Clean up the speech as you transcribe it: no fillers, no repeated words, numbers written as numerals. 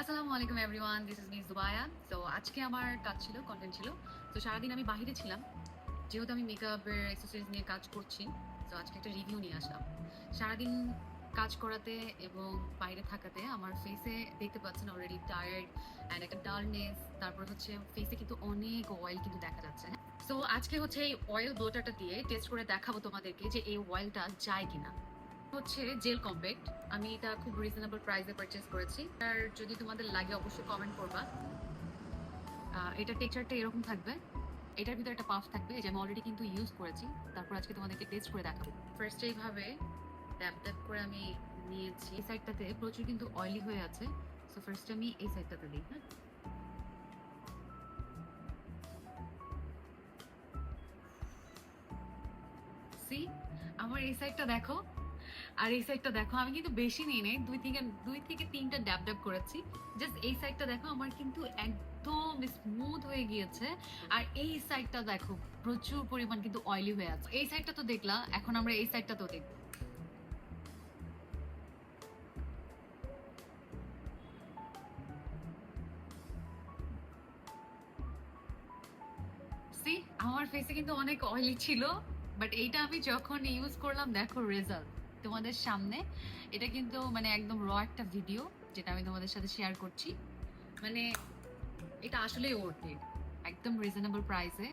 আসসালামু আলাইকুম everyone, this is miss Zubaya. So আজকে আমার কাজ ছিল, কন্টেন্ট ছিল। তো সারাদিন আমি বাইরে ছিলাম, যেহেতু আমি মেকআপের অ্যাক্সেসরিজ নিয়ে কাজ করছি। তো আজকে একটা রিভিউ নিয়ে আসলাম। সারাদিন কাজ করাতে এবং বাইরে থাকাতে আমার ফেসে দেখতে পাচ্ছেন অলরেডি টায়ার্ড অ্যান্ড একটা ডালনেস, তারপর হচ্ছে ফেসে কিন্তু অনেক অয়েল কিন্তু দেখা যাচ্ছে। সো আজকে হচ্ছে এই অয়েল ব্লোটারটা দিয়ে টেস্ট করে দেখাবো তোমাদেরকে যে এই অয়েলটা যায় কিনা। হচ্ছে জেল কম্প্যাক্ট, আমি এটা খুব রিজনেবল প্রাইসে পারচেজ করেছি। আর যদি তোমাদের লাগে অবশ্যই কমেন্ট করবা। এটা টেক্সচারটা এরকম থাকবে, এটার ভিতরে একটা পাফ থাকবে, এই যে আমি অলরেডি কিন্তু ইউজ করেছি। তারপর আজকে তোমাদেরকে টেস্ট করে দেখাবো। ফার্স্ট এইভাবে ট্যাপ ট্যাপ করে আমি নিয়েছি। এই সাইডটাতে প্রচুর কিন্তু অয়েলি হয়ে আছে। সো ফার্স্ট আমি এই সাইডটাতে দিই। হ্যাঁ, সি আমার এই সাইডটা দেখো আর এই সাইডটা দেখো। আমি কিন্তু বেশি নিই নাই, দুই থেকে তিনটা ড্যাব ড্যাব করেছি। জাস্ট এই সাইডটা দেখো আমার কিন্তু একদম স্মুথ হয়ে গিয়েছে। আর এই সাইডটা দেখো প্রচুর পরিমাণ কিন্তু অয়েলি হয়ে আছে। এই সাইডটা তো দেখলাম, এখন আমরা এই সাইডটা তো দেখবো। সি আমার ফেসে কিন্তু অনেক অয়েলি ছিল, বাট এইটা আমি যখন ইউজ করলাম দেখো রেজাল্ট তোমাদের সামনে। এটা কিন্তু মানে একদম র একটা ভিডিও যেটা আমি তোমাদের সাথে শেয়ার করছি। মানে এটা আসলেই ওর্থ ইট, একদম রিজনেবল প্রাইসে।